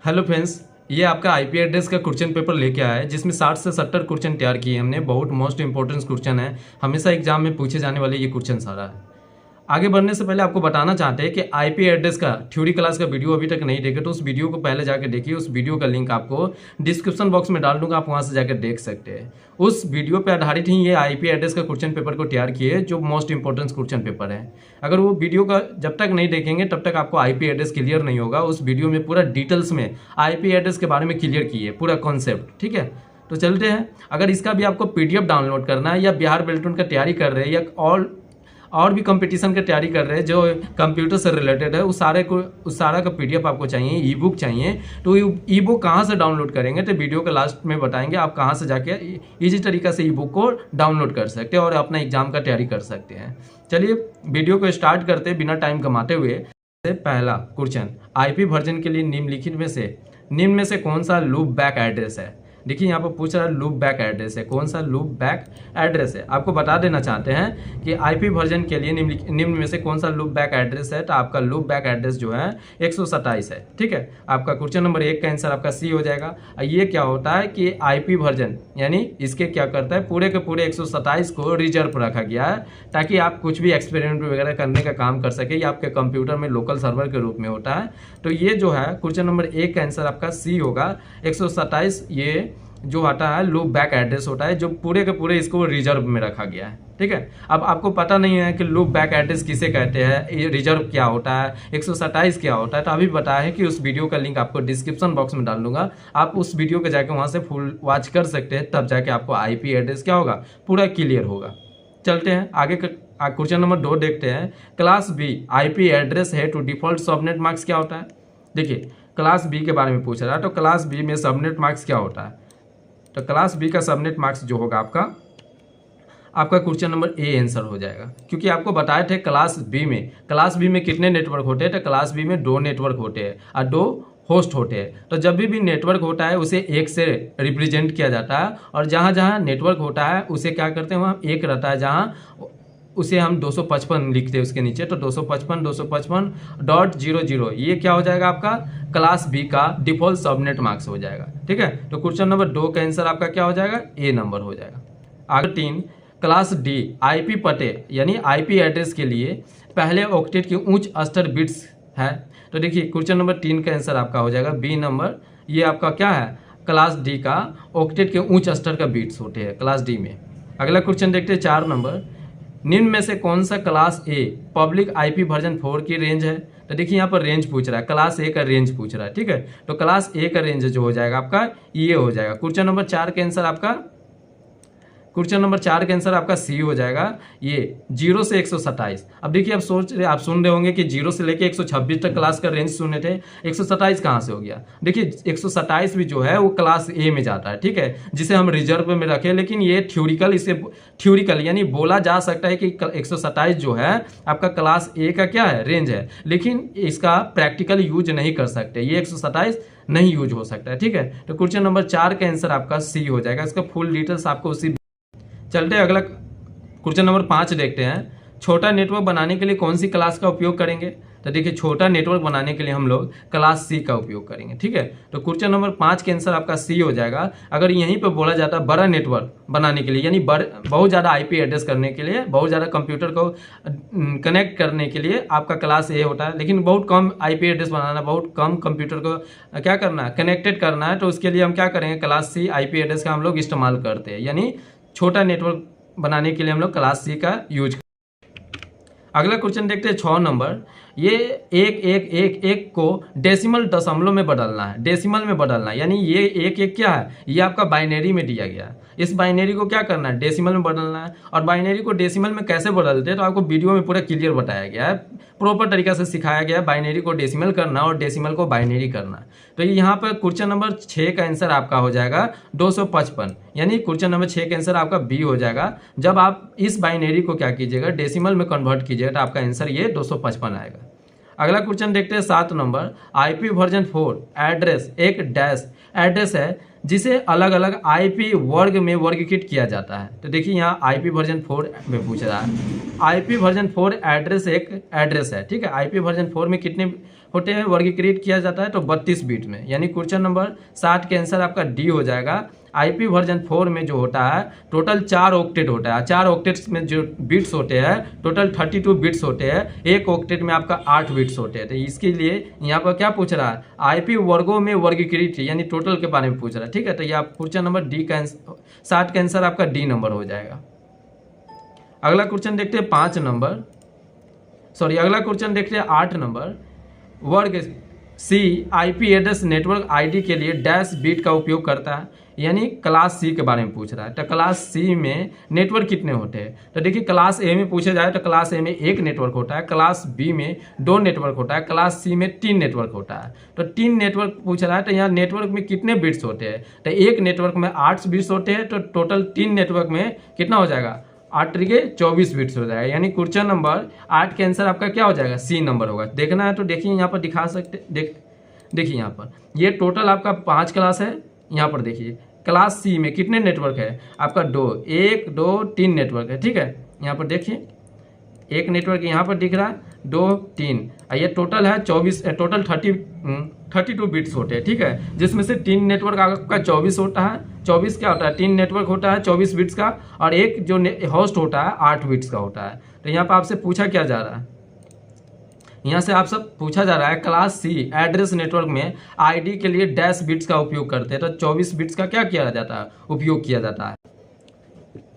Hello friends, ये आपका IP address का क्वेश्चन पेपर लेके आया है जिसमें 60 से 70 क्वेश्चन तैयार किए हमने। बहुत मोस्ट इंपॉर्टेंट क्वेश्चन है, हमेशा एग्जाम में पूछे जाने वाले ये क्वेश्चन सारा है। आगे बढ़ने से पहले आपको बताना चाहते हैं कि आईपी एड्रेस का थ्योरी क्लास का वीडियो अभी तक नहीं देखे तो उस वीडियो को पहले जाकर देखिए। उस वीडियो का लिंक आपको डिस्क्रिप्शन बॉक्स में डाल दूंगा, आप वहां से जाकर देख सकते हैं। उस वीडियो पर आधारित ही ये आईपी एड्रेस का क्वेश्चन पेपर को तैयार किए जो मोस्ट इंपॉर्टेंट क्वेश्चन पेपर है। अगर वो वीडियो का जब तक नहीं देखेंगे तब तक आपको आईपी एड्रेस क्लियर नहीं होगा। उस वीडियो में पूरा डिटेल्स में आईपी एड्रेस के बारे में क्लियर किए, पूरा कॉन्सेप्ट। ठीक है, तो चलते हैं। अगर इसका भी आपको पीडीएफ डाउनलोड करना है या बिहार बेल्टून का तैयारी कर रहे हैं या और भी कंपटीशन की तैयारी कर रहे हैं जो कंप्यूटर से रिलेटेड है, उस सारा का पीडीएफ आपको चाहिए, ई बुक चाहिए। तो ई बुक कहाँ से डाउनलोड करेंगे तो वीडियो के लास्ट में बताएंगे आप कहाँ से जाके इजी तरीका से ई बुक को डाउनलोड कर सकते हैं और अपना एग्जाम का तैयारी कर सकते हैं। चलिए वीडियो को स्टार्ट करते हैं बिना टाइम कमाते हुए। पहला क्वेश्चन, आईपी वर्जन के लिए निम्न में से कौन सा लूप बैक एड्रेस है। देखिए यहाँ पर पूछ रहा है लूप बैक एड्रेस है, कौन सा लूप बैक एड्रेस है। आपको बता देना चाहते हैं कि आईपी वर्जन के लिए निम्न में से कौन सा लूप बैक एड्रेस है। तो आपका लूप बैक एड्रेस जो है 127 है। ठीक है, आपका क्वेश्चन नंबर 1 का आंसर आपका सी हो जाएगा। ये क्या होता है कि आईपी वर्जन यानी इसके क्या करता है, पूरे के पूरे 127 को रिजर्व रखा गया है ताकि आप कुछ भी एक्सपेरिमेंट वगैरह करने का काम कर सके। ये आपके कंप्यूटर में लोकल सर्वर के रूप में होता है। तो ये जो है क्वेश्चन नंबर 1 का आंसर आपका सी होगा। 127 ये जो आता है लूप बैक एड्रेस होता है जो पूरे के पूरे इसको रिजर्व में रखा गया है। ठीक है, अब आपको पता नहीं है कि लूप बैक एड्रेस किसे कहते हैं, रिजर्व क्या होता है, 127 क्या होता है, तो अभी बताया है कि उस वीडियो का लिंक आपको डिस्क्रिप्शन बॉक्स में डाल दूंगा। आप उस वीडियो के जाके वहां से फुल वॉच कर सकते हैं, तब जाके आपको आईपी एड्रेस क्या होगा पूरा क्लियर होगा। चलते हैं आगे क्वेश्चन नंबर 2 देखते हैं। क्लास बी आईपी एड्रेस है टू डिफॉल्ट सबनेट मार्क्स क्या होता है। देखिए क्लास बी के बारे में पूछ रहा है, तो क्लास बी में सबनेट मार्क्स क्या होता है। तो क्लास बी का सबनेट मार्क्स जो होगा आपका क्वेश्चन नंबर ए आंसर हो जाएगा, क्योंकि आपको बताए थे क्लास बी में कितने नेटवर्क होते हैं। तो क्लास बी में 2 नेटवर्क होते हैं और 2 होस्ट होते हैं। तो जब भी नेटवर्क होता है उसे 1 से रिप्रेजेंट किया जाता है और जहाँ जहाँ नेटवर्क होता है उसे क्या करते हैं, वहाँ 1 रहता है, जहाँ उसे हम 255 लिखते हैं उसके नीचे। तो 255.255.00 ये क्या हो जाएगा आपका क्लास बी का डिफॉल्ट सबनेट मार्क्स हो जाएगा। ठीक है, तो क्वेश्चन नंबर 2 का आंसर आपका क्या हो जाएगा, ए नंबर हो जाएगा। आगे 3, क्लास डी आईपी पते यानी आईपी एड्रेस के लिए पहले ऑक्टेट के उच्च स्तर बिट्स है। तो देखिए क्वेश्चन नंबर 3 का आंसर आपका हो जाएगा बी नंबर। ये आपका क्या है, क्लास डी का ऑक्टेट के उच्च स्तर का बिट्स होते हैं क्लास डी में। अगला क्वेश्चन देखते हैं 4 नंबर, निम्न में से कौन सा class a public IP version 4 की रेंज है। तो देखिए यहाँ पर रेंज पूछ रहा है, क्लास ए का रेंज पूछ रहा है। ठीक है, तो क्लास ए का रेंज जो हो जाएगा आपका ये हो जाएगा। क्वेश्चन नंबर 4 का आंसर आपका सी हो जाएगा, ये 0 से 127। अब देखिए आप सुन रहे होंगे कि 0 से लेके 126 तक क्लास का रेंज सुने थे, 127 कहाँ से हो गया। देखिए 127 भी जो है वो क्लास ए में जाता है। ठीक है, जिसे हम रिजर्व में रखें, लेकिन ये थ्योरिकल यानी बोला जा सकता है कि 127 जो है आपका क्लास ए का क्या है, रेंज है, लेकिन इसका प्रैक्टिकल यूज नहीं कर सकते, ये 127 नहीं यूज हो सकता है। ठीक है, तो क्वेश्चन नंबर 4 का आंसर आपका सी हो जाएगा। इसका फुल डिटेल्स आपको उसी। चलते हैं अगला क्वेश्चन नंबर 5 देखते हैं। छोटा नेटवर्क बनाने के लिए कौन सी क्लास का उपयोग करेंगे। तो देखिए छोटा नेटवर्क बनाने के लिए हम लोग क्लास सी का उपयोग करेंगे। ठीक है, तो क्वेश्चन नंबर 5 के आंसर आपका सी हो जाएगा। अगर यहीं पे बोला जाता है बड़ा नेटवर्क बनाने के लिए यानी बहुत ज़्यादा आईपी एड्रेस करने के लिए, बहुत ज़्यादा कंप्यूटर को कनेक्ट करने के लिए आपका क्लास ए होता है, लेकिन बहुत कम आईपी एड्रेस बनाना, बहुत कम कंप्यूटर को क्या करना है, कनेक्टेड करना है, तो उसके लिए हम क्या करेंगे, क्लास सी आईपी एड्रेस का हम लोग इस्तेमाल करते हैं। यानी छोटा नेटवर्क बनाने के लिए हम लोग क्लास सी का यूज। अगला क्वेश्चन देखते हैं 6 नंबर। ये 1 को डेसिमल दशमलव में बदलना है, डेसिमल में बदलना है, यानी ये 1 क्या है, ये आपका बाइनरी में दिया गया है। इस बाइनरी को क्या करना है, डेसिमल में बदलना है। और बाइनरी को डेसिमल में कैसे बदलते हैं तो आपको वीडियो में पूरा क्लियर बताया गया है, प्रॉपर तरीका से सिखाया गया है बाइनरी को डेसिमल करना और डेसिमल को बाइनरी करना। तो यहाँ पर क्वेश्चन नंबर 6 का आंसर आपका हो जाएगा 255, यानी क्वेश्चन नंबर 6 का आंसर आपका बी हो जाएगा। जब आप इस बाइनरी को क्या कीजिएगा, डेसिमल में कन्वर्ट कीजिएगा तो आपका आंसर ये 255 आएगा। अगला क्वेश्चन देखते हैं 7 नंबर। आईपी वर्जन 4 एड्रेस एक डैश एड्रेस है जिसे अलग अलग आईपी वर्ग में वर्गीकृत किया जाता है। तो देखिए यहाँ आईपी वर्जन 4 में पूछ रहा है। आईपी वर्जन 4 एड्रेस एक एड्रेस है। ठीक है, आईपी वर्जन 4 में कितने होते हैं वर्गीकृत किया जाता है तो 32 बिट में, यानी क्वेश्चन नंबर 60 के आंसर आपका डी हो जाएगा। आईपी वर्जन 4 में जो होता है टोटल 4 ऑक्टेट होता है, 4 ऑक्टेट्स में जो बिट्स होते हैं टोटल 32 बिट्स होते हैं, एक ऑक्टेट में आपका 8 बिट्स होते हैं। तो इसके लिए यहाँ पर क्या पूछ रहा है, आईपी वर्गों में वर्गीकृत यानी टोटल के बारे में पूछ रहा है, ठीक है। तो ये आप क्वेश्चन नंबर डी का 60 का आंसर आपका डी नंबर हो जाएगा। अगला क्वेश्चन देखते हैं 5 नंबर, सॉरी अगला क्वेश्चन देखते हैं 8 नंबर। वर्ग सी आईपी एड्रेस नेटवर्क आईडी के लिए डैश बिट का उपयोग करता है, यानी क्लास सी के बारे में पूछ रहा है। तो क्लास सी में नेटवर्क कितने होते हैं, तो देखिए क्लास ए में पूछा जाए तो क्लास ए में 1 नेटवर्क होता है, क्लास बी में 2 नेटवर्क होता है, क्लास सी में 3 नेटवर्क होता है। तो 3 नेटवर्क पूछ रहा है, तो यहाँ नेटवर्क में कितने बिट्स होते हैं, तो एक नेटवर्क में 8 बिट्स होते हैं, तो टोटल 3 नेटवर्क में कितना हो जाएगा, 8 के 24 बिट्स हो जाएगा, यानी क्वेश्चन नंबर 8 के आंसर आपका क्या हो जाएगा, सी नंबर होगा। देखना है तो देखिए यहाँ पर दिखा सकते, देखिए यहाँ पर ये टोटल आपका 5 क्लास है। यहाँ पर देखिए क्लास सी में कितने नेटवर्क है आपका 2, 1 2 3 नेटवर्क है, ठीक है। यहाँ पर देखिए एक नेटवर्क यहाँ पर दिख रहा है 2 3, ये टोटल है 24, टोटल 32 बिट्स होते हैं, ठीक है, जिसमें से 3 नेटवर्क आपका 24 होता है, 24 क्या होता है, 3 नेटवर्क होता है 24 बिट्स का, और एक जो होस्ट होता है 8 बिट्स का होता है। तो यहाँ पर आपसे पूछा क्या जा रहा है, यहाँ से आप सब पूछा जा रहा है क्लास सी एड्रेस नेटवर्क में आईडी के लिए डैश बिट्स का उपयोग करते हैं, तो 24 बिट्स का क्या किया जाता है, उपयोग किया जाता है।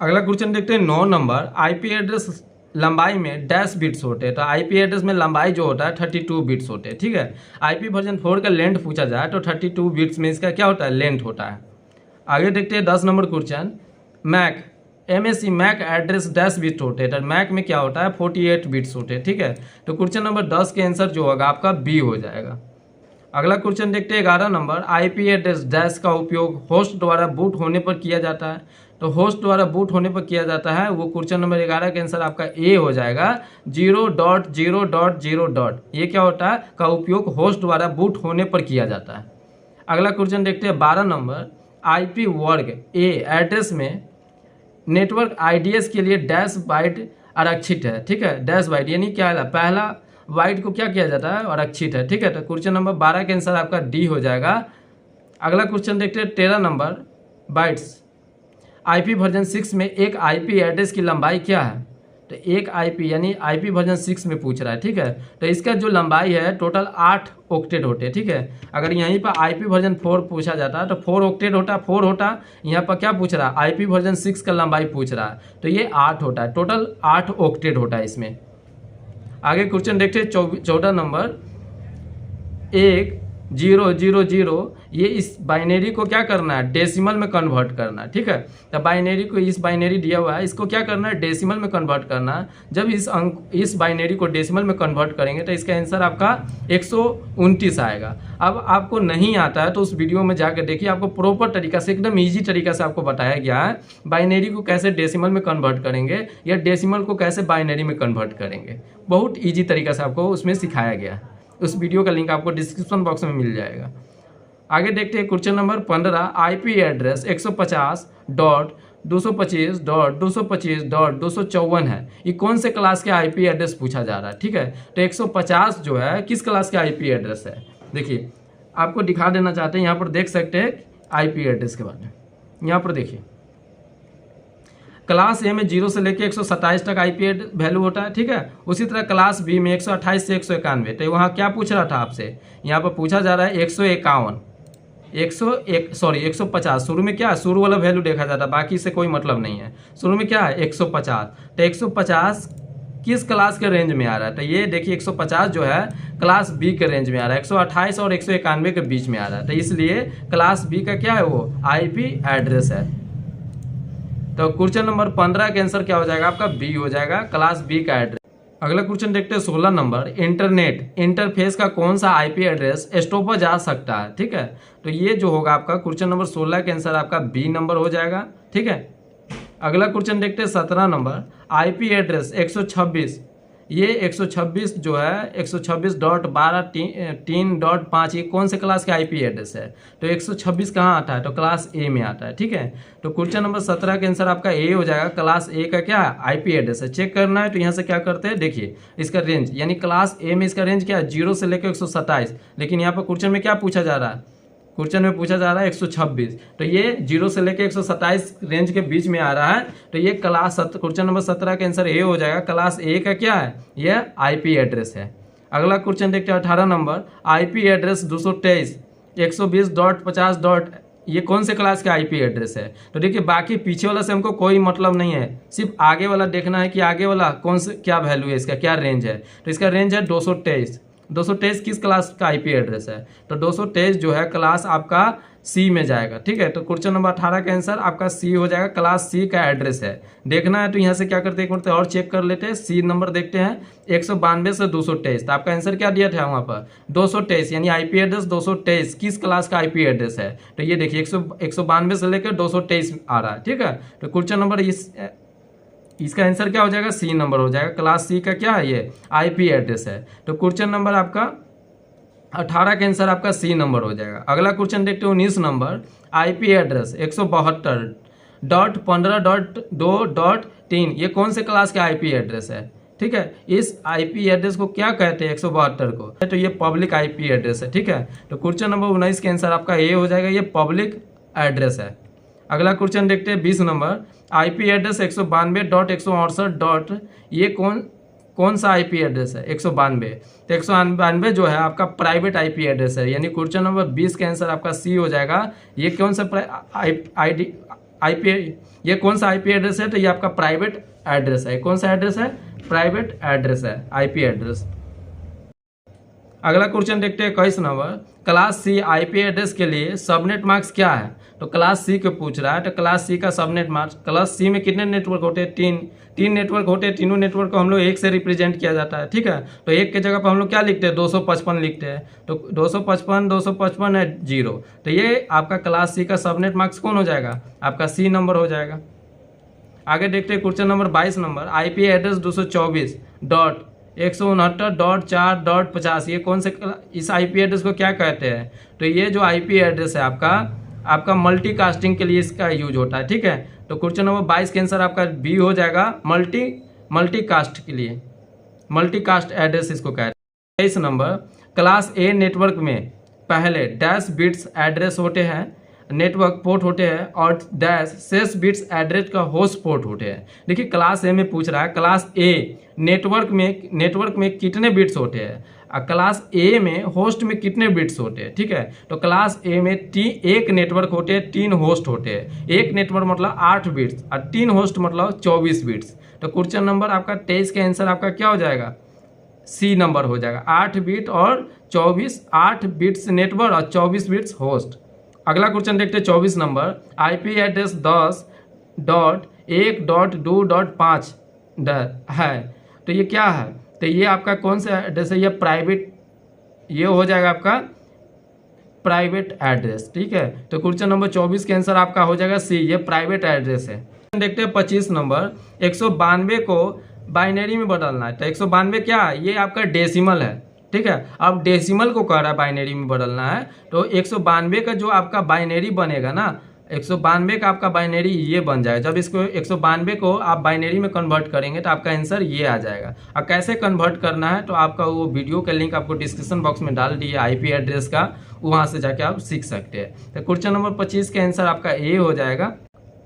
अगला क्वेश्चन देखते हैं 9 नंबर। आईपी एड्रेस लंबाई में डैश बिट्स होते हैं, तो आईपी एड्रेस में लंबाई जो होता है 32 बिट्स होते हैं, ठीक है। आईपी वर्जन 4 का लेंथ पूछा जाए तो 32 बिट्स में इसका क्या होता है, लेंथ होता है। आगे देखते हैं 10 number question. MAC MSC MAC address 10 bits होते हैं, तो मैक में क्या होता है 48 बिट्स होते हैं, ठीक है। तो क्वेश्चन नंबर 10 के आंसर जो होगा आपका बी हो जाएगा। अगला क्वेश्चन देखते हैं 11 नंबर। आईपी एड्रेस डैश का उपयोग होस्ट द्वारा बूट होने पर किया जाता है, तो होस्ट द्वारा बूट होने पर किया जाता है, वो क्वेश्चन नंबर 11 के आंसर आपका ए हो जाएगा। 0.0.0. ये क्या होता है, का उपयोग होस्ट द्वारा बूट होने पर किया जाता है। अगला क्वेश्चन देखते हैं 12 नंबर। आईपी वर्ग ए एड्रेस में नेटवर्क आईडीएस के लिए डैश बाइट आरक्षित है, ठीक है। डैश बाइट यानी क्या है, पहला बाइट को क्या किया जाता है, आरक्षित है, ठीक है। तो क्वेश्चन नंबर 12 के आंसर आपका डी हो जाएगा। अगला क्वेश्चन देखते हैं 13 नंबर। बाइट्स आईपी वर्जन 6 में एक आईपी एड्रेस की लंबाई क्या है, तो एक आईपी यानी आईपी वर्जन 6 में पूछ रहा है, ठीक है। तो इसका जो लंबाई है टोटल 8 ऑक्टेट होते हैं, ठीक है। अगर यहीं पर आईपी वर्जन 4 पूछा जाता है तो 4 ऑक्टेट होता, 4 होता। यहाँ पर क्या पूछ रहा है, आईपी वर्जन 6 का लंबाई पूछ रहा है, तो ये 8 होता है, टोटल 8 ऑक्टेट होता है इसमें। आगे क्वेश्चन देखते हैं 14 नंबर। 1000, ये इस बाइनरी को क्या करना है, डेसिमल में कन्वर्ट करना है, ठीक है। तो बाइनरी को, इस बाइनरी दिया हुआ है, इसको क्या करना है, डेसिमल में कन्वर्ट करना है। जब इस बाइनरी को डेसिमल में कन्वर्ट करेंगे तो इसका आंसर आपका 129 आएगा। अब आपको नहीं आता है तो उस वीडियो में जाकर देखिए, आपको प्रॉपर तरीका से, एकदम ईजी तरीका से आपको बताया गया है बाइनरी को कैसे डेसिमल में कन्वर्ट करेंगे या डेसिमल को कैसे बाइनरी में कन्वर्ट करेंगे। बहुत ईजी तरीका से आपको उसमें सिखाया गया है। उस वीडियो का लिंक आपको डिस्क्रिप्शन बॉक्स में मिल जाएगा। आगे देखते हैं क्वेश्चन नंबर 15। आईपी एड्रेस 150.225.225.254 है, ये कौन से क्लास के आईपी एड्रेस पूछा जा रहा है, ठीक है। तो 150 जो है किस क्लास के आईपी एड्रेस है, देखिए आपको दिखा देना चाहते हैं, यहाँ पर देख सकते हैं आईपी एड्रेस के बारे में। यहाँ पर देखिए क्लास ए में 0 से लेकर 127 तक आईपी वैल्यू होता है, ठीक है। उसी तरह क्लास बी में 128 से 191। तो वहाँ क्या पूछ रहा था आपसे, यहाँ पर पूछा जा रहा है 150। शुरू में क्या, शुरू वाला वैल्यू देखा जाता है, बाकी से कोई मतलब नहीं है। शुरू में क्या है 150, तो 150 किस क्लास के रेंज में आ रहा है, तो ये देखिए 150 जो है क्लास बी के रेंज में आ रहा है, 128 और 191 के बीच में आ रहा है। तो इसलिए क्लास बी का क्या है, वो आईपी एड्रेस है। तो क्वेश्चन नंबर 15 के आंसर क्या हो जाएगा आपका, बी हो जाएगा, क्लास बी का एड्रेस। अगला क्वेश्चन देखते हैं 16 नंबर। इंटरनेट इंटरफेस का कौन सा आईपी एड्रेस स्टॉपर जा सकता है, ठीक है। तो ये जो होगा आपका क्वेश्चन नंबर 16 के आंसर आपका बी नंबर हो जाएगा, ठीक है। अगला क्वेश्चन देखते हैं 17 नंबर। आईपी एड्रेस 126 ये 126 जो है 126.12.3.5 ये कौन से क्लास का आईपी एड्रेस है? तो 126 कहाँ आता है? तो क्लास ए में आता है। ठीक है, तो क्वेश्चन नंबर 17 का आंसर आपका ए हो जाएगा। क्लास ए का क्या है? आईपी एड्रेस है। चेक करना है तो यहाँ से क्या करते हैं, देखिए इसका रेंज, यानी क्लास ए में इसका रेंज क्या है? 0 से लेकर 127। लेकिन यहाँ पर क्वेश्चन में क्या पूछा जा रहा है? क्वेश्चन में पूछा जा रहा है 126, तो ये 0 से लेकर 127 रेंज के बीच में आ रहा है। तो ये क्वेश्चन नंबर 17 का आंसर ए हो जाएगा। क्लास ए का क्या है? ये आईपी एड्रेस है। अगला क्वेश्चन देखते हैं 18 नंबर। IP address 223 120.50. ये कौन से क्लास का आईपी एड्रेस है? तो देखिए बाकी पीछे वाला से हमको कोई मतलब नहीं है, सिर्फ आगे वाला देखना है कि आगे वाला कौन से क्या वैल्यू है, इसका क्या रेंज है। तो इसका रेंज है 223। 223 किस क्लास का आईपी एड्रेस है? तो 223 जो है क्लास आपका सी में जाएगा। ठीक है, तो क्वेश्चन नंबर 18 का आंसर आपका सी हो जाएगा। क्लास सी का एड्रेस है। देखना है तो यहाँ से क्या करते हैं, एक मिनट और चेक कर लेते हैं। सी नंबर देखते हैं 192 से 223, तो आपका आंसर क्या दिया था वहाँ पर? 223, यानी आईपी एड्रेस 223 किस क्लास का आईपी एड्रेस है? तो ये देखिए 192 से लेकर 223 आ रहा है। ठीक है, तो क्वेश्चन नंबर इसका आंसर क्या हो जाएगा? सी नंबर हो जाएगा। क्लास सी का क्या है? ये आईपी एड्रेस है। तो क्वेश्चन नंबर आपका 18 का आंसर आपका सी नंबर हो जाएगा। अगला क्वेश्चन देखते हो 19 नंबर। आईपी एड्रेस 172.15.2.3 ये कौन से क्लास का आईपी एड्रेस है? ठीक है, इस आईपी एड्रेस को क्या कहते हैं? 172 को, तो ये पब्लिक आईपी एड्रेस है। ठीक है, तो क्वेश्चन नंबर 19 का आंसर आपका ए हो जाएगा। ये पब्लिक एड्रेस है। अगला क्वेश्चन देखते हैं 20 नंबर। IP address 192.168. ये कौन सा आईपी एड्रेस है? 192, तो 192 जो है आपका प्राइवेट आईपी एड्रेस है, यानी क्वेश्चन नंबर 20 का आंसर आपका सी हो जाएगा। ये कौन सा ये कौन सा आईपी एड्रेस है? तो ये आपका प्राइवेट एड्रेस है। कौन सा एड्रेस है? प्राइवेट एड्रेस है, आईपी एड्रेस। अगला क्वेश्चन देखते हैं 21 number. Class C IP address के लिए सबनेट मार्क्स क्या है? तो क्लास सी को पूछ रहा है, तो क्लास सी का सबनेट मार्क्स, क्लास सी में कितने नेटवर्क होते हैं? तीन नेटवर्क होते हैं। तीनों नेटवर्क को हम लोग एक से रिप्रेजेंट किया जाता है। ठीक है, तो एक के जगह पर हम लोग क्या लिखते हैं? 255 लिखते हैं। तो 255 है 0, तो ये आपका क्लास सी का सबनेट मार्क्स कौन हो जाएगा? आपका सी नंबर हो जाएगा। आगे देखते हैं question number 22 number. IP address 224.169.4.50 ये कौन से, इस आईपी एड्रेस को क्या कहते हैं? तो ये जो आईपी एड्रेस है आपका मल्टीकास्टिंग के लिए इसका यूज होता है। ठीक है, तो क्वेश्चन नंबर 22 के आंसर आपका बी हो जाएगा। मल्टीकास्ट के लिए मल्टीकास्ट एड्रेस इसको कहते हैं। 23 नंबर। क्लास ए नेटवर्क में पहले डैश बिट्स एड्रेस होते हैं, नेटवर्क पोर्ट होते हैं, और डैश शेष बिट्स एड्रेस का होस्ट पोर्ट होते हैं। देखिए क्लास ए में पूछ रहा है क्लास ए नेटवर्क में कितने बिट्स होते हैं, और क्लास ए में होस्ट में कितने बिट्स होते हैं। ठीक है, तो क्लास ए में एक नेटवर्क होते हैं, 3 होस्ट होते हैं। एक नेटवर्क मतलब 8 बिट्स और 3 होस्ट मतलब 24 बिट्स। तो क्वेश्चन नंबर आपका 23 का आंसर आपका क्या हो जाएगा? सी नंबर हो जाएगा। 8 बिट और 24, 8 बिट्स नेटवर्क और 24 बिट्स होस्ट। अगला क्वेश्चन देखते हैं 24 नंबर। आईपी एड्रेस 10.1.2.5 है, तो ये क्या है? तो ये आपका कौन सा एड्रेस है? ये प्राइवेट, ये हो जाएगा आपका प्राइवेट एड्रेस। ठीक है, तो क्वेश्चन नंबर 24 के आंसर आपका हो जाएगा सी, ये प्राइवेट एड्रेस है। देखते हैं 25 नंबर। 192 को बाइनरी में बदलना है, तो 192 क्या है? ये आपका डेसिमल है। ठीक है, अब डेसिमल को कह रहा है बाइनरी में बदलना है, तो 192 का जो आपका बाइनरी बनेगा ना, 192 का आपका बाइनरी ये बन जाएगा। जब इसको 192 को आप बाइनरी में कन्वर्ट करेंगे तो आपका आंसर ये आ जाएगा। और कैसे कन्वर्ट करना है तो आपका वो वीडियो का लिंक आपको डिस्क्रिप्शन बॉक्स में डाल दिए आईपी एड्रेस का, वहाँ से जाके आप सीख सकते हैं। तो क्वेश्चन नंबर 25 का आंसर आपका ए हो जाएगा।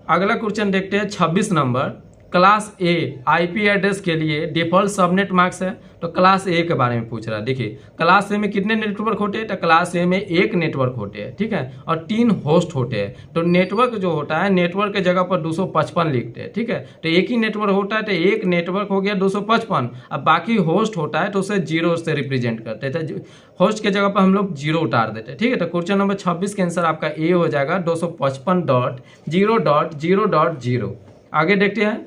अगला क्वेश्चन देखते हैं 26 नंबर। क्लास ए आईपी एड्रेस के लिए डिफॉल्ट सबनेट मार्क्स है, तो क्लास ए के बारे में पूछ रहा है। देखिए क्लास ए में कितने नेटवर्क होते हैं? तो क्लास ए में एक नेटवर्क होते हैं। ठीक है, और 3 होस्ट होते हैं। तो नेटवर्क जो होता है, नेटवर्क के जगह पर 255 लिखते हैं। ठीक है, तो एक ही नेटवर्क होता है, तो एक नेटवर्क हो गया 255। अब बाकी होस्ट होता है तो उसे 0 से रिप्रेजेंट करते थे, होस्ट के जगह पर हम लोग 0 उतार देते हैं। ठीक है, तो क्वेश्चन नंबर 26 के आंसर आपका ए हो जाएगा 255.0.0.0। आगे देखते हैं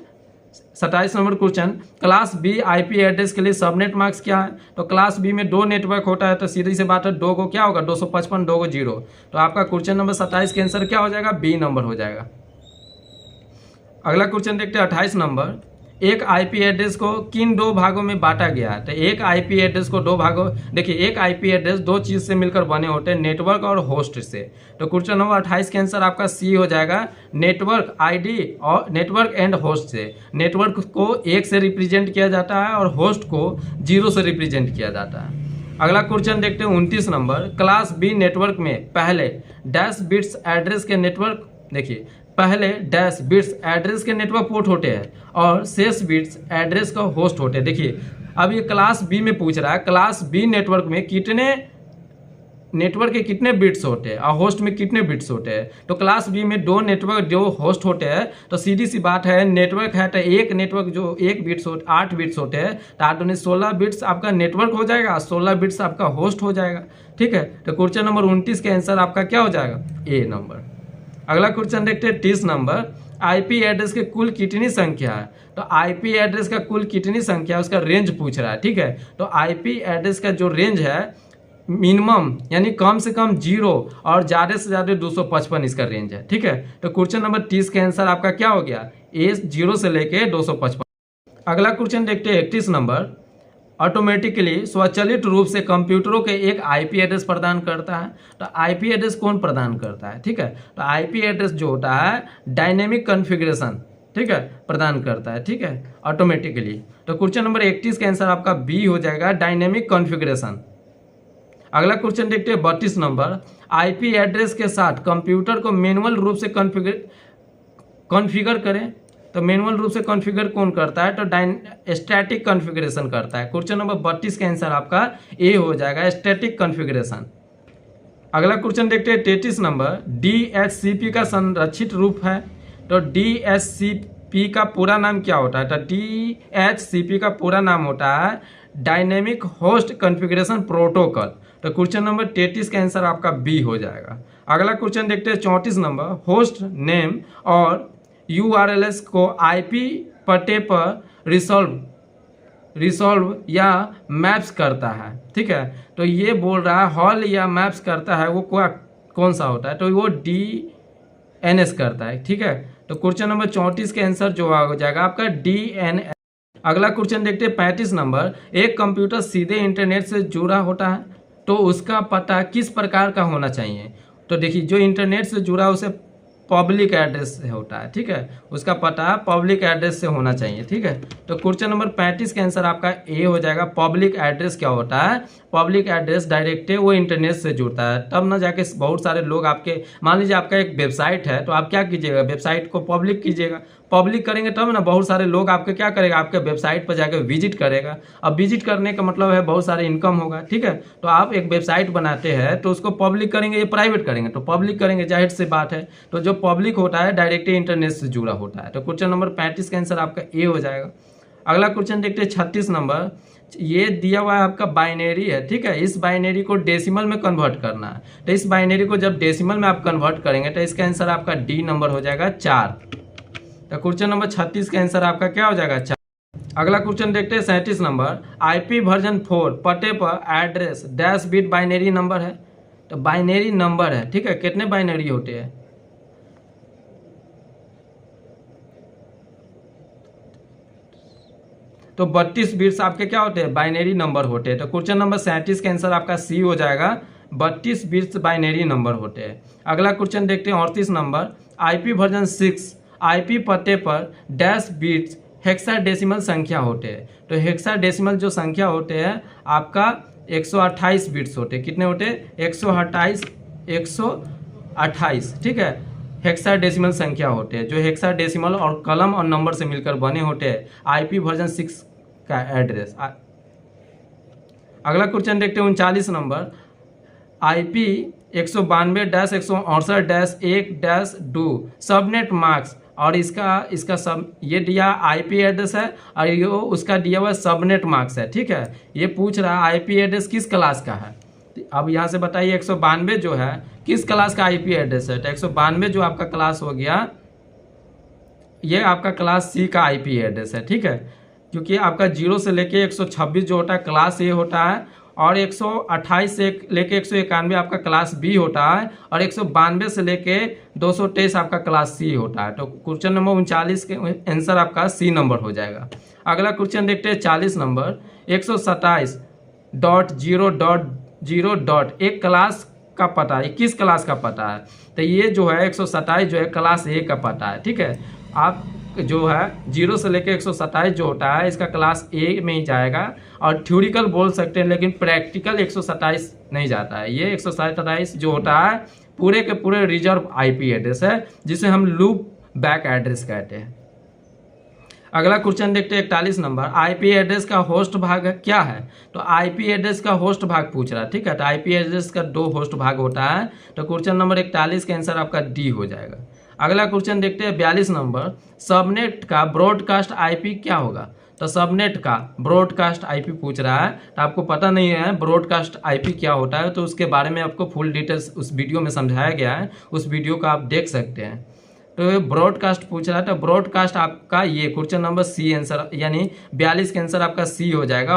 27 number question. Class B IP address के लिए सबनेट मार्क्स क्या है? तो क्लास बी में 2 नेटवर्क होता है, तो सीधी सी बात है 2 को क्या होगा? 255, 2 को 0। तो आपका क्वेश्चन नंबर 27 के आंसर क्या हो जाएगा? बी नंबर हो जाएगा। अगला क्वेश्चन देखते हैं 28 नंबर। एक आईपी एड्रेस को किन दो भागों में बांटा गया है? तो एक आईपी एड्रेस को दो भागों, देखिए एक आईपी एड्रेस दो चीज़ से मिलकर बने होते हैं, नेटवर्क और होस्ट से। तो क्वेश्चन नंबर 28 के आंसर आपका सी हो जाएगा, नेटवर्क आईडी और नेटवर्क एंड होस्ट से। नेटवर्क को 1 से रिप्रेजेंट किया जाता है और होस्ट को 0 से रिप्रेजेंट किया जाता है। अगला क्वेश्चन देखते हैं 29 नंबर, क्लास बी नेटवर्क में पहले डैश बिट्स एड्रेस के नेटवर्क, देखिए पहले डैश बिट्स एड्रेस के नेटवर्क पोर्ट होते हैं और शेष बिट्स एड्रेस का होस्ट होते हैं। देखिए अब ये क्लास बी में पूछ रहा है, क्लास बी नेटवर्क में कितने नेटवर्क के कितने बिट्स होते हैं और होस्ट में कितने बिट्स होते हैं। तो क्लास बी में दो नेटवर्क जो होस्ट होते हैं, तो सीधी सी बात है, नेटवर्क है तो एक नेटवर्क जो 1 बिट्स 8 बिट्स होते हैं, तो 8 दूनी 16 बिट्स आपका नेटवर्क हो जाएगा, 16 बिट्स आपका होस्ट हो जाएगा। ठीक है, तो क्वेश्चन नंबर 29 के आंसर आपका क्या हो जाएगा, ए नंबर। अगला क्वेश्चन देखते हैं 30 नंबर, आईपी एड्रेस के कुल कितनी संख्या है। तो आईपी एड्रेस का कुल कितनी संख्या है उसका रेंज पूछ रहा है। ठीक है, तो आईपी एड्रेस का जो रेंज है मिनिमम यानी कम से कम 0 और ज़्यादा से ज़्यादा 255 इसका रेंज है। ठीक है, तो क्वेश्चन नंबर 30 के आंसर आपका क्या हो गया, ए 0 से लेके 255। अगला क्वेश्चन देखते हैं 31 नंबर, ऑटोमेटिकली स्वचालित रूप से कंप्यूटरों के एक आईपी एड्रेस प्रदान करता है। तो आईपी एड्रेस कौन प्रदान करता है? ठीक है, तो आईपी एड्रेस जो होता है डायनेमिक कॉन्फ़िगरेशन, ठीक है, प्रदान करता है। ठीक है, ऑटोमेटिकली। तो क्वेश्चन नंबर 31 का आंसर आपका बी हो जाएगा, डायनेमिक कॉन्फ़िगरेशन। अगला क्वेश्चन देखते हैं 32 नंबर, आईपी एड्रेस के साथ कंप्यूटर को मैनुअल रूप से कॉन्फ़िगर करें। तो मैनुअल रूप से कॉन्फ़िगर कौन करता है? तो स्टैटिक कॉन्फ़िगरेशन करता है। क्वेश्चन नंबर 32 का आंसर आपका ए हो जाएगा, स्टैटिक कॉन्फ़िगरेशन। अगला क्वेश्चन देखते हैं 33 नंबर, डीएचसीपी का संरक्षित रूप है। तो डीएचसीपी का पूरा नाम क्या होता है? तो डीएचसीपी का पूरा नाम होता है डायनेमिक होस्ट कॉन्फ़िगरेशन प्रोटोकॉल। तो क्वेश्चन नंबर 33 का आंसर आपका बी हो जाएगा। अगला क्वेश्चन देखते हैं 34 नंबर, होस्ट नेम और यूआरएलएस को आईपी पते पर रिसॉल्व या मैप्स करता है। ठीक है, तो ये बोल रहा है हॉल या मैप्स करता है, वो कौन सा होता है? तो वो डीएनएस करता है। ठीक है, तो क्वेश्चन नंबर 34 के आंसर जो हो जाएगा आपका डीएनएस। अगला क्वेश्चन देखते हैं 35 नंबर, एक कंप्यूटर सीधे इंटरनेट से जुड़ा होता है तो उसका पता किस प्रकार का होना चाहिए? तो देखिए जो इंटरनेट से जुड़ा उसे पब्लिक एड्रेस से होता है। ठीक है, उसका पता पब्लिक एड्रेस से होना चाहिए। ठीक है, तो क्वेश्चन नंबर 35 का आंसर आपका ए हो जाएगा। पब्लिक एड्रेस क्या होता है? पब्लिक एड्रेस डायरेक्ट है वो इंटरनेट से जुड़ता है, तब ना जाके बहुत सारे लोग आपके, मान लीजिए आपका एक वेबसाइट है तो आप क्या कीजिएगा, वेबसाइट को पब्लिक कीजिएगा। पब्लिक करेंगे तब ना बहुत सारे लोग आपके क्या करेगा, आपके वेबसाइट पर जाकर विजिट करेगा। अब विजिट करने का मतलब है बहुत सारे इनकम होगा। ठीक है, तो आप एक वेबसाइट बनाते हैं तो उसको पब्लिक करेंगे या प्राइवेट करेंगे? तो पब्लिक करेंगे, जाहिर सी बात है। तो जो पब्लिक होता है डायरेक्ट इंटरनेट से जुड़ा होता है। तो क्वेश्चन नंबर 35 का आंसर आपका ए हो जाएगा। अगला क्वेश्चन देखते हैं 36 नंबर, ये दिया हुआ है आपका बाइनरी है। ठीक है, इस बाइनरी को डेसिमल में कन्वर्ट करना है। तो इस बाइनरी को जब डेसिमल में आप कन्वर्ट करेंगे तो इसका आंसर आपका डी नंबर हो जाएगा 4। तो क्वेश्चन नंबर 36 का आंसर आपका क्या हो जाएगा 4। अगला क्वेश्चन देखते हैं 37 नंबर, आईपी वर्जन 4 पते पर address dash bit binary number है। तो बाइनरी नंबर है। ठीक है, कितने बाइनरी होते हैं? तो 32 बिट्स आपके क्या होते हैं, बाइनरी नंबर होते हैं। तो क्वेश्चन नंबर 37 का आंसर आपका सी हो जाएगा, 32 बिट्स बाइनरी नंबर होते हैं। अगला क्वेश्चन देखते हैं 38 नंबर, आईपी वर्जन 6 आईपी पते पर डैश बिट्स हेक्साडेसिमल संख्या होते हैं। तो हेक्साडेसिमल जो संख्या होते हैं आपका 128 बिट्स होते हैं। कितने होते हैं? 128। ठीक है, हेक्साडेसिमल संख्या होते हैं जो हेक्साडेसिमल और कलम और नंबर से मिलकर बने होते हैं आईपी वर्जन 6 का एड्रेस। अगला क्वेश्चन देखते हैं 39 नंबर, आईपी 192-168-1-2 सबनेट मार्क्स, और इसका सब ये दिया आईपी एड्रेस है और ये उसका दिया हुआ सबनेट मार्क्स है। ठीक है, ये पूछ रहा है आईपी एड्रेस किस क्लास का है। अब यहाँ से बताइए 192 जो है किस क्लास का आईपी एड्रेस है। तो 192 जो आपका क्लास हो गया ये आपका क्लास सी का आईपी एड्रेस है। ठीक है, क्योंकि आपका 0 से लेके 126 जो होता है क्लास ए होता है और 128 से लेके 191 आपका क्लास बी होता है, और 192 से लेके 223 आपका क्लास सी होता है। तो क्वेश्चन नंबर 39 के आंसर आपका सी नंबर हो जाएगा। अगला क्वेश्चन देखते हैं 40 नंबर। 127.0.0 एक क्लास का पता है, किस क्लास का पता है? तो ये जो है 127 जो है क्लास ए का पता है, ठीक है। आप जो है 0 से लेकर 127 जो होता है इसका क्लास ए में ही जाएगा, और थ्योरिकल बोल सकते हैं लेकिन प्रैक्टिकल 127 नहीं जाता है। ये 127 जो होता है पूरे के पूरे रिजर्व आईपी एड्रेस है, जिसे हम लूप बैक एड्रेस कहते हैं। अगला क्वेश्चन देखते हैं 41 नंबर। आईपी एड्रेस का होस्ट भाग क्या है? तो आईपी एड्रेस का होस्ट भाग पूछ रहा है, ठीक है। तो आईपी एड्रेस का 2 होस्ट भाग होता है, तो क्वेश्चन नंबर 41 का आंसर आपका डी हो जाएगा। अगला क्वेश्चन देखते हैं 42 नंबर। सबनेट का ब्रॉडकास्ट आईपी क्या होगा? तो सबनेट का ब्रॉडकास्ट आईपी पूछ रहा है, तो आपको पता नहीं है ब्रॉडकास्ट आईपी क्या होता है, तो उसके बारे में आपको फुल डिटेल्स उस वीडियो में समझाया गया है, उस वीडियो को आप देख सकते हैं। तो ब्रॉडकास्ट पूछ रहा है, तो ब्रॉडकास्ट आपका ये क्वेश्चन नंबर सी आंसर, यानी 42 का आंसर आपका सी हो जाएगा,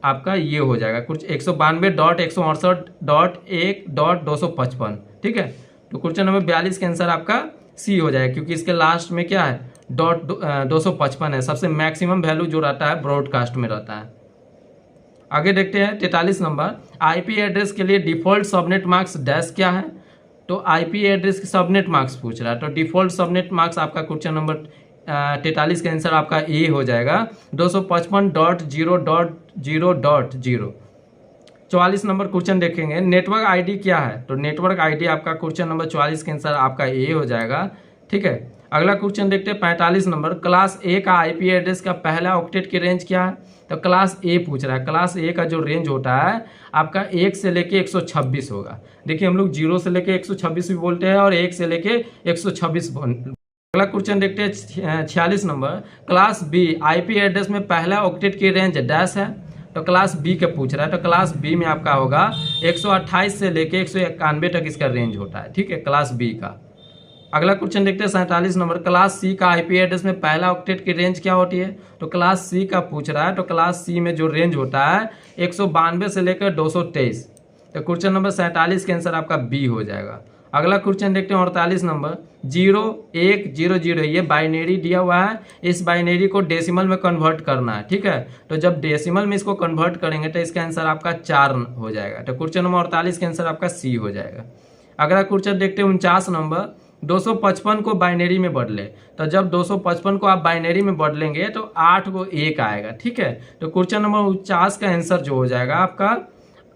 आपका ये हो जाएगा कुछ 192.168.1.255, ठीक है। तो क्वेश्चन नंबर 42 का आंसर आपका सी हो जाएगा, क्योंकि इसके लास्ट में क्या है .255 है, सबसे मैक्सिमम वैल्यू जो रहता है ब्रॉडकास्ट में रहता है। आगे देखते हैं 43 नंबर। आईपी एड्रेस के लिए डिफॉल्ट सबनेट मार्क्स डैश क्या है? तो आईपी एड्रेस के सबनेट मार्क्स पूछ रहा है, तो डिफॉल्ट सबनेट मार्क्स आपका क्वेश्चन नंबर 43 का आंसर आपका ए हो जाएगा 255.0.0.0। 44 नंबर क्वेश्चन देखेंगे। नेटवर्क आईडी क्या है? तो नेटवर्क आईडी आपका क्वेश्चन नंबर 44 का आंसर आपका ए हो जाएगा, ठीक है। अगला क्वेश्चन देखते हैं 45 नंबर। क्लास ए का आईपी एड्रेस का पहला ऑक्टेट की रेंज क्या है? तो क्लास ए पूछ रहा है। क्लास ए का जो रेंज होता है आपका 1 से लेके 126 होगा। देखिए हम लोग 0 से लेके 126 भी बोलते हैं और 1 से लेके 126। अगला क्वेश्चन देखते हैं 46 number. Class B IP address में पहला ऑक्टेट की रेंज डैश है? तो क्लास बी का पूछ रहा है, तो क्लास बी में आपका होगा 128 से लेके 191 तक इसका रेंज होता है, ठीक है, क्लास बी का। अगला क्वेश्चन देखते हैं 47 नंबर। क्लास सी का आईपी एड्रेस में पहला ऑक्टेट की रेंज क्या होती है? तो क्लास सी का पूछ रहा है, तो क्लास सी में जो रेंज होता है 192 से लेकर 223। तो क्वेश्चन नंबर 47 का आंसर आपका बी हो जाएगा। अगला क्वेश्चन देखते हैं 48 नंबर। 0100 ये बाइनरी दिया हुआ है, इस बाइनरी को डेसिमल में कन्वर्ट करना है, ठीक है। तो जब डेसिमल में इसको कन्वर्ट करेंगे तो इसका आंसर आपका 4 हो जाएगा। तो क्वेश्चन नंबर 48 का आंसर आपका सी हो जाएगा। अगला क्वेश्चन देखते हैं 49 नंबर। 255 को बाइनरी में बदले, तो जब 255 को आप बाइनरी में बदलेंगे तो 8 को 1 आएगा, ठीक है। तो क्वेश्चन नंबर 49 का आंसर जो हो जाएगा आपका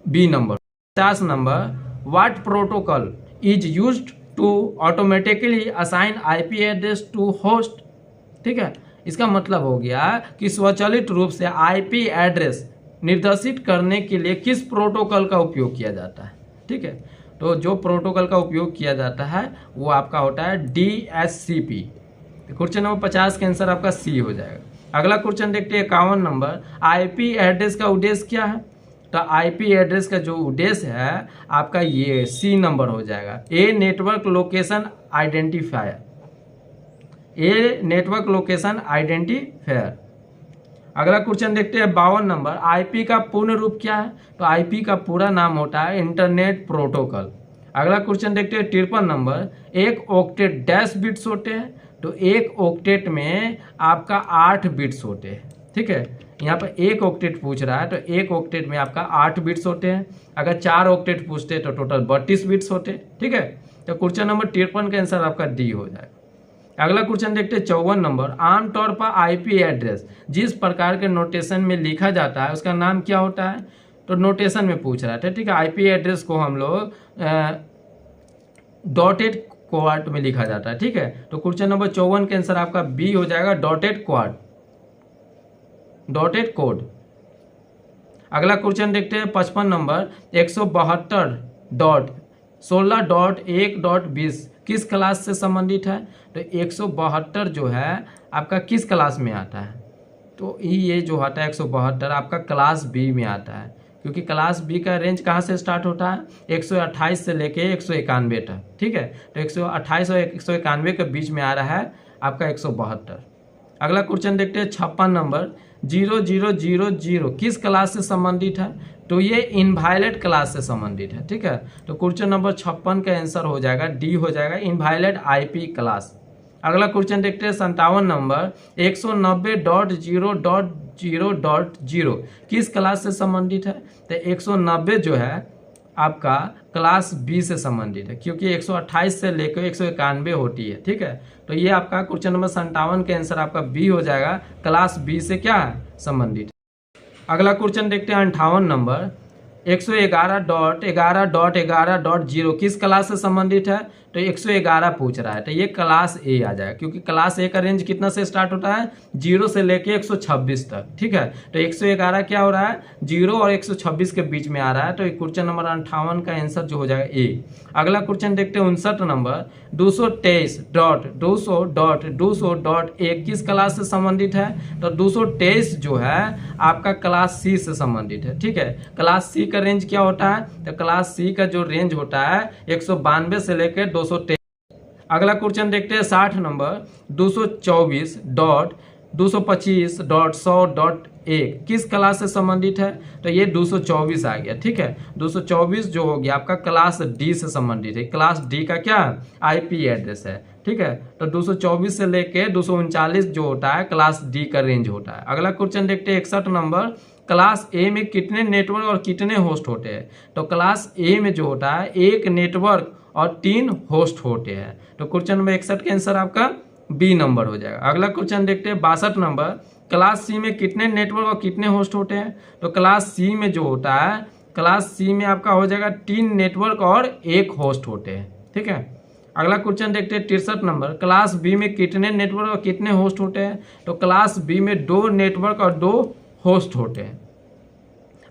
B number. 50 number. What protocol is used to automatically assign IP address to host? ठीक है, इसका मतलब हो गया कि स्वचालित रूप से आईपी एड्रेस निर्देशित करने के लिए किस प्रोटोकॉल का उपयोग किया जाता है, ठीक है। तो जो प्रोटोकॉल का उपयोग किया जाता है वो आपका होता है DHCP। क्वेश्चन नंबर 50 का आंसर आपका सी हो जाएगा। अगला क्वेश्चन देखते हैं 51 नंबर। आईपी एड्रेस का उद्देश्य क्या है? तो आईपी एड्रेस का जो उद्देश्य है आपका ये सी नंबर हो जाएगा। A network location identifier, a network location identifier. अगला क्वेश्चन देखते हैं 52 नंबर। आईपी का पूर्ण रूप क्या है? तो आईपी का पूरा नाम होता है इंटरनेट प्रोटोकॉल। अगला क्वेश्चन देखते हैं 53 नंबर। एक ऑक्टेट डैश बिट्स होते हैं? तो एक ऑक्टेट में आपका 8 बिट्स होते हैं, ठीक है। यहाँ पर एक ऑक्टेट पूछ रहा है, तो एक ऑक्टेट में आपका 8 बिट्स होते हैं। अगर 4 ऑक्टेट पूछते हैं तो टोटल 32 बिट्स होते हैं, ठीक है। तो क्वेश्चन नंबर 53 का आंसर आपका डी हो जाएगा। अगला क्वेश्चन देखते हैं 54 नंबर। आमतौर पर आईपी एड्रेस जिस प्रकार के नोटेशन में लिखा जाता है उसका नाम क्या होता है? तो नोटेशन में पूछ रहा था, ठीक है। आईपी एड्रेस को हम लोग डॉटेड क्वाड में लिखा जाता है, ठीक है। तो क्वेश्चन नंबर 54 के आंसर आपका बी हो जाएगा, डॉटेड क्वाड, डॉटेड कोड। अगला क्वेश्चन देखते हैं 55 नंबर। 172.16.1.20 किस क्लास से संबंधित है? तो 172 जो है आपका किस क्लास में आता है? तो ये जो आता है 172 आपका क्लास बी में आता है, क्योंकि क्लास बी का रेंज कहाँ से स्टार्ट होता है? 128 से लेके 191 तक, ठीक है। तो 128 और 191 के बीच में आ रहा है आपका 172। अगला क्वेश्चन देखते हैं 56 नंबर। 0000 किस क्लास से संबंधित है? तो ये इनवायलेट क्लास से संबंधित है। ठीक है, तो क्वेश्चन नंबर 56 का आंसर हो जाएगा डी हो जाएगा, इनवायलेट आईपी क्लास। अगला क्वेश्चन देखते हैं 57 नंबर 190.0.0.0 किस क्लास से संबंधित है। तो 190 जो है आपका क्लास बी से संबंधित है, क्योंकि 128 से लेकर 191 होती है। ठीक है, तो ये आपका क्वेश्चन नंबर 57 का आंसर आपका बी हो जाएगा, क्लास बी से क्या है संबंधित। अगला क्वेश्चन देखते हैं 58 नंबर 111.11.11.0 किस क्लास से संबंधित है। तो 111 पूछ रहा है, तो ये क्लास ए आ जाएगा, क्योंकि क्लास ए का रेंज कितना से स्टार्ट होता है, 0 से लेके 126 तक। ठीक है, तो 111 क्या हो रहा है, 0 और 126 के बीच में आ रहा है, तो क्वेश्चन नंबर 58 का आंसर जो हो जाएगा ए। अगला क्वेश्चन देखते हैं 59 नंबर 223.200.200.1 किस क्लास से संबंधित है। तो 223 जो है आपका क्लास सी से संबंधित है। ठीक है, क्लास सी का रेंज क्या होता है, तो क्लास सी का जो रेंज होता है 192 से लेकर 223। अगला क्वेश्चन देखते हैं 60 नंबर 224.225.100.1 किस क्लास से संबंधित है। तो ये 224 आ गया। ठीक है, 224 जो हो गया आपका क्लास डी से संबंधित है, क्लास डी का क्या आईपी एड्रेस है। ठीक है, तो 224 से लेके 239 जो होता है क्लास डी का रेंज होता है। अगला क्वेश्चन देखते हैं 61 नंबर क्लास ए में कितने नेटवर्क और कितने होस्ट होते हैं। तो क्लास ए में जो होता है एक नेटवर्क और 3 होस्ट होते हैं, तो क्वेश्चन नंबर 61 का आंसर आपका बी नंबर हो जाएगा। अगला क्वेश्चन देखते हैं 62 नंबर क्लास सी में कितने नेटवर्क और कितने होस्ट होते हैं। तो क्लास सी में जो होता है, क्लास सी में आपका हो जाएगा 3 नेटवर्क और 1 होस्ट होते हैं। ठीक है, अगला क्वेश्चन देखते हैं 63 नंबर क्लास बी में कितने नेटवर्क और कितने होस्ट होते हैं। तो क्लास बी में 2 नेटवर्क और 2 होस्ट होते हैं।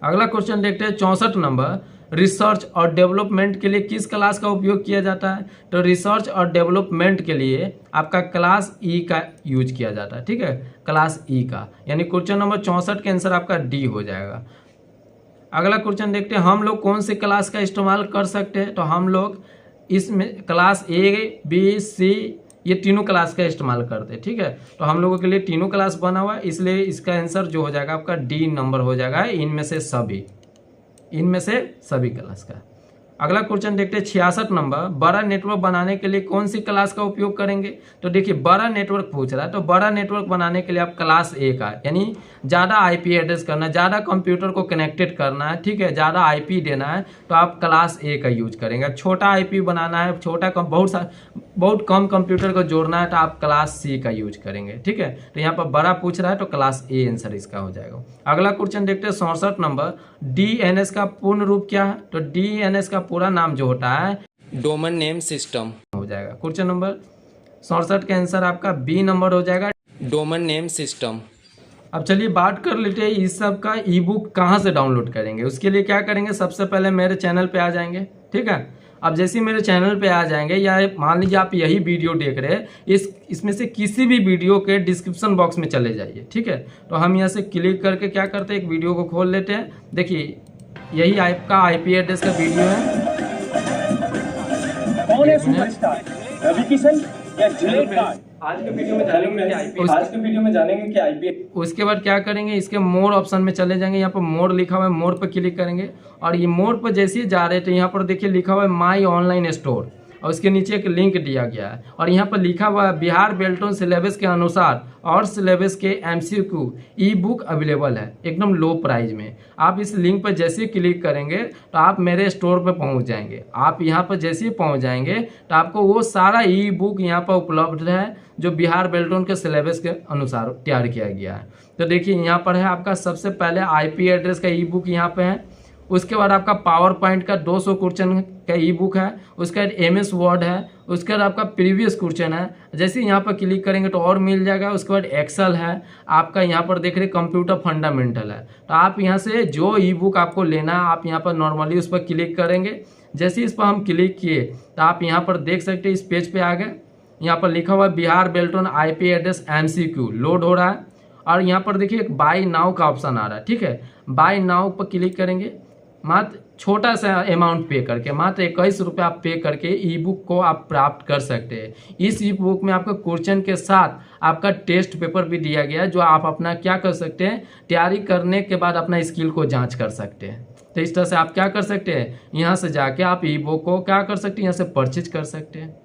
अगला क्वेश्चन देखते हैं 64 नंबर रिसर्च और डेवलपमेंट के लिए किस क्लास का उपयोग किया जाता है। तो रिसर्च और डेवलपमेंट के लिए आपका क्लास ई का यूज किया जाता है। ठीक है, क्लास ई का, यानी क्वेश्चन नंबर 64 का आंसर आपका डी हो जाएगा। अगला क्वेश्चन देखते हैं हम लोग कौन सी क्लास का इस्तेमाल कर सकते हैं। तो हम लोग इसमें क्लास ए बी सी ये तीनों क्लास का इस्तेमाल करते हैं। ठीक है, तो हम लोगों के लिए तीनों क्लास बना हुआ है, इसलिए इसका आंसर जो हो जाएगा आपका डी नंबर हो जाएगा, इनमें से सभी क्लास का। अगला क्वेश्चन देखते हैं 66 नंबर बड़ा नेटवर्क बनाने के लिए कौन सी क्लास का उपयोग करेंगे। तो देखिए बड़ा नेटवर्क पूछ रहा है, तो बड़ा नेटवर्क बनाने के लिए आप क्लास ए का, यानी ज़्यादा आईपी एड्रेस करना है, ज़्यादा कंप्यूटर को कनेक्टेड करना है। ठीक है, ज़्यादा आईपी देना है, तो आप क्लास ए का यूज करेंगे। छोटा आईपी बनाना है, बहुत कम कंप्यूटर को जोड़ना है, तो आप क्लास सी का यूज करेंगे। ठीक है, तो यहाँ पर बड़ा पूछ रहा है, तो क्लास ए आंसर इसका हो जाएगा। अगला क्वेश्चन देखते हैं 67 नंबर डीएनएस का पूर्ण रूप क्या है। तो डीएनएस का पूरा नाम जो होता है डोमेन नेम सिस्टम हो जाएगा। क्वेश्चन नंबर 67 का आंसर आपका बी नंबर हो जाएगा, डोमेन नेम सिस्टम। अब चलिए बात कर लेते हैं इस सब का ई बुक कहाँ से डाउनलोड करेंगे। उसके लिए क्या करेंगे, सबसे पहले मेरे चैनल पे आ जाएंगे। ठीक है, अब जैसे ही मेरे चैनल पे आ जाएंगे, या मान लीजिए आप यही वीडियो देख रहे हैं, इसमें से किसी भी वीडियो के डिस्क्रिप्शन बॉक्स में चले जाइए। ठीक है, तो हम यहाँ से क्लिक करके क्या करते हैं, एक वीडियो को खोल लेते हैं। देखिए यही आपका आईपी एड्रेस का वीडियो है। कौन है सुपरस्टार, रवि किशन या जिलेट गार्ड? आज के वीडियो में जानेंगे कि आईपी। उसके बाद क्या करेंगे, इसके मोर ऑप्शन में चले जाएंगे। यहाँ पर मोर लिखा हुआ है, मोर पर क्लिक करेंगे, और ये मोर पर जैसे ही जा रहे हैं तो यहाँ पर देखिए लिखा हुआ है माई ऑनलाइन स्टोर, और उसके नीचे एक लिंक दिया गया है, और यहाँ पर लिखा हुआ है बिहार बेल्टोन सिलेबस के अनुसार और सिलेबस के एमसीक्यू ई बुक अवेलेबल है एकदम लो प्राइस में। आप इस लिंक पर जैसे ही क्लिक करेंगे तो आप मेरे स्टोर पर पहुँच जाएंगे। आप यहाँ पर जैसे ही पहुँच जाएंगे तो आपको वो सारा ई बुक यहाँ पर उपलब्ध है जो बिहार बेल्टोन के सिलेबस के अनुसार तैयार किया गया है। तो देखिए यहाँ पर है आपका सबसे पहले आईपी एड्रेस का ई बुक यहाँ पे है, उसके बाद आपका पावर पॉइंट का 200 क्वेश्चन का ई बुक है, उसके बाद एमएस वर्ड है, उसके बाद आपका प्रीवियस क्वेश्चन है। जैसे ही यहाँ पर क्लिक करेंगे तो और मिल जाएगा। उसके बाद एक्सेल है आपका, यहाँ पर देख रहे कंप्यूटर फंडामेंटल है। तो आप यहाँ से जो ई बुक आपको लेना है आप यहाँ पर नॉर्मली उस पर क्लिक करेंगे। जैसे इस पर हम क्लिक किए तो आप यहाँ पर देख सकते हैं इस पेज पे आ गए। यहाँ पर लिखा हुआ है Bihar Beltron IP address MCQ load हो रहा है, और यहाँ पर देखिए एक बाय नाउ का ऑप्शन आ रहा है। ठीक है, बाय नाउ पर क्लिक करेंगे, मात्र छोटा सा अमाउंट पे करके, मात्र 21 रुपये आप पे करके ई बुक को आप प्राप्त कर सकते हैं। इस ई बुक में आपका क्वेश्चन के साथ आपका टेस्ट पेपर भी दिया गया है, जो आप अपना क्या कर सकते हैं, तैयारी करने के बाद अपना स्किल को जांच कर सकते हैं। तो इस तरह से आप क्या कर सकते हैं, यहाँ से जाके आप ई बुक को क्या कर सकते हैं, यहाँ से परचेज कर सकते हैं।